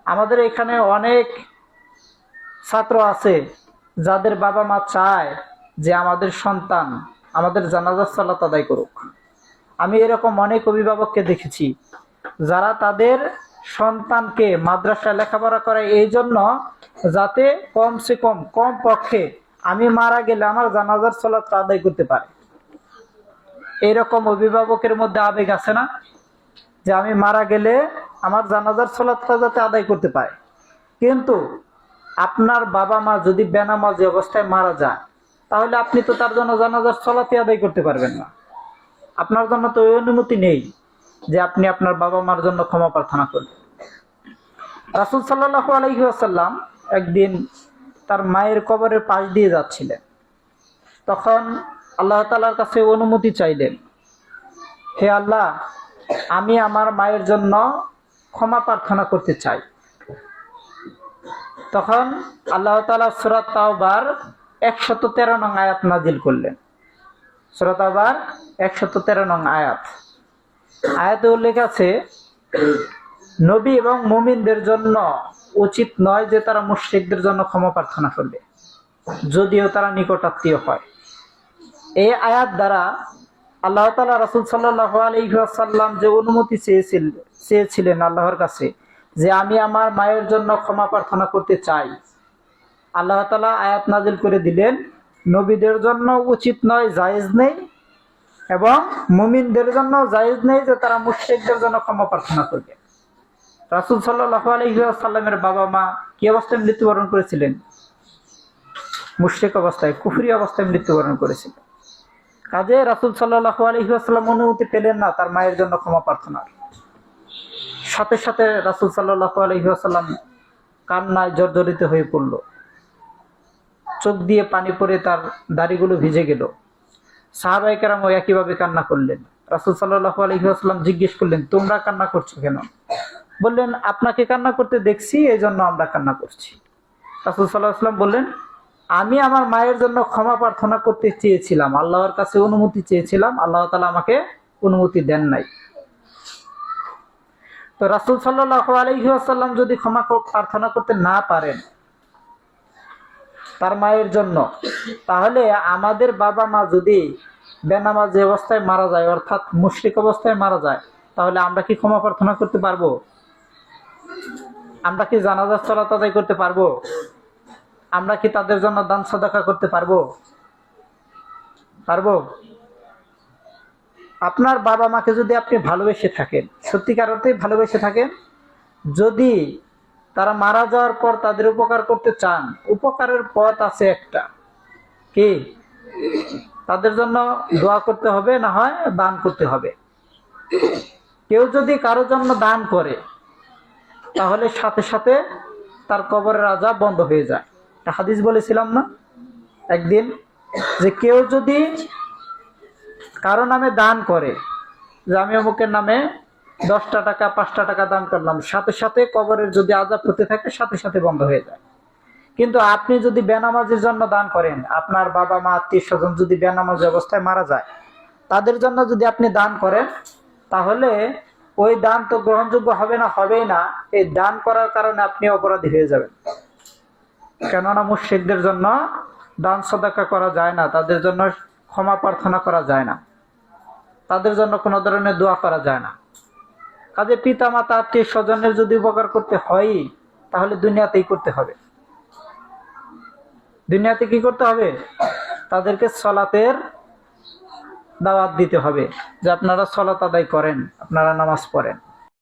আমাদের এখানে অনেক ছাত্র আছে যাদের বাবা মা চায় যে আমাদের সন্তান আমাদের জানাজার সালাত আদায় করুক। আমি এরকম অনেক অভিভাবককে দেখেছি যারা তাদের সন্তানকে মাদ্রাসায় লেখাপড়া করে এই জন্য যাতে কম পক্ষে আমি মারা গেলে আমার জানাজার সালাত আদায় করতে পারে। এইরকম অভিভাবকের মধ্যে আবেগ আছে না, যে আমি মারা গেলে আমার জানাজার সালাতটা যাতে আদায় করতে পারে। কিন্তু আপনার বাবা মা যদি বেনামাজি অবস্থায় মারা যায়, তাহলে আপনি তো তার জন্য জানাজার সালাতই আদায় করতে পারবেন না। আপনার জন্য তো ওই অনুমতি নেই যে আপনি আপনার বাবা মার জন্য ক্ষমা প্রার্থনা করবেন। রাসূল সাল্লাল্লাহু আলাইহি ওয়াসাল্লাম একদিন তার মায়ের কবরের পাশ দিয়ে যাচ্ছিলেন। তখন আল্লাহ তাআলার কাছে অনুমতি চাইলেন, হে আল্লাহ, আমি আমার মায়ের জন্য ক্ষমা প্রার্থনা করতে চাই। তখন আল্লাহ তাআলা সূরা তাওবার 113 নং আয়াত নাজিল করলেন। সূরা তাওবার 113 নং আয়াতে উল্লেখ আছে, নবী এবং মুমিনদের জন্য উচিত নয় যে তারা মুশরিকদের জন্য ক্ষমা প্রার্থনা করবে, যদিও তারা নিকটাত্মীয় হয়। এই আয়াত দ্বারা আল্লাহ তাআলা রাসূল সাল্লাল্লাহু আলাইহি ওয়াসাল্লাম যে অনুমতি চেয়েছিলেন আল্লাহর কাছে যে আমি আমার মায়ের জন্য ক্ষমা প্রার্থনা করতে চাই, আল্লাহ তাআলা আয়াত নাজিল করে দিলেন, নবীদের জন্য উচিত নয়, জায়েজ নেই, এবং মুমিনদের জন্য জায়েজ নেই যে তারা মুশরিকদের জন্য ক্ষমা প্রার্থনা করবে। রাসূল সাল্লাল্লাহু আলাইহি ওয়াসাল্লামের বাবা মা কি অবস্থায় মৃত্যুবরণ করেছিলেন? মুশরিক অবস্থায়, কুফরি অবস্থায় মৃত্যুবরণ করেছিলেন। কাজে রাসূল সাল্লাল্লাহু আলাইহি ওয়াসাল্লাম অনুমতি পেলেন না তার মায়ের জন্য ক্ষমা প্রার্থনার। সাথে সাথে রাসূল সাল্লাল্লাহু আলাইহি ওয়াসাল্লাম কান্নায় জর্জরিত হয়ে পড়ল, চোখ দিয়ে পানি পড়ে তার দাড়িগুলো ভিজে গেল। সাহাবায়ে কেরামও একইভাবে কান্না করলেন। রাসূল সাল্লাল্লাহু আলাইহি ওয়াসাল্লাম জিজ্ঞেস করলেন, তোমরা কান্না করছো কেন? বললেন, আপনাকে কান্না করতে দেখছি, এই জন্য আমরা কান্না করছি। রাসূল সাল্লাল্লাহু আলাইহি ওয়াসাল্লাম বললেন, আমি আমার মায়ের জন্য ক্ষমা প্রার্থনা করতে চেয়েছিলাম, আল্লাহর কাছে অনুমতি চেয়েছিলাম, আল্লাহ তাআলা আমাকে অনুমতি দেন নাই। তো রাসূল সাল্লাল্লাহু আলাইহি ওয়াসাল্লাম যদি ক্ষমা প্রার্থনা করতে না পারেন তার মায়ের জন্য, তাহলে আমাদের বাবা মা যদি বেনামাজি অবস্থায় মারা যায়, অর্থাৎ মুশরিক অবস্থায় মারা যায়, তাহলে আমরা কি ক্ষমা প্রার্থনা করতে পারবো? আমরা কি জানাজার সালাত আদায় করতে পারবো? আমরা কি তাদের জন্য দান সাদাকা করতে পারবো? আপনার বাবা মাকে যদি আপনি ভালোবেসে থাকেন, সত্যিকার অর্থেই ভালোবেসে থাকেন, যদি তারা মারা যাওয়ার পর তাদের উপকার করতে চান, উপকারের পথ আছে একটা, কি? তাদের জন্য দোয়া করতে হবে, না হয় দান করতে হবে। কেউ যদি কারো জন্য দান করে, তাহলে সাথে সাথে তার কবরের আযাব বন্ধ হয়ে যায়। হাদিস বলেছিলাম না একদিন, যে কেউ যদি কারো নামে দান করে, যে আমি অমুকের নামে 10টা টাকা 5টা টাকা দান করলাম, সাথে সাথে কবরের যদি আযাব হতে থাকে সাথে সাথে বন্ধ হয়ে যায়। কিন্তু আপনি যদি বেনামাজির জন্য দান করেন, আপনার বাবা মা আত্মীয় স্বজন যদি বেনামাজি অবস্থায় মারা যায়, তাদের জন্য যদি আপনি দান করেন, তাহলে ওই দান তো গ্রহণযোগ্য হবে না, হবেই না। এই দান করার কারণে আপনি অপরাধী হয়ে যাবেন। কেননা মুশরিকদের জন্য দান সাদাকা করা যায় না, তাদের জন্য ক্ষমা প্রার্থনা করা যায় না, তাদের জন্য কোনো ধরনের দোয়া করা যায় না। কাজে পিতা মাতা আত্মীয় স্বজনের যদি উপকার করতে হয়, তাহলে দুনিয়াতেই করতে হবে। দুনিয়াতে কি করতে হবে? তাদেরকে সালাতের দাওয়াত দিতে হবে, যে আপনারা সালাত আদায় করেন, আপনারা নামাজ পড়েন।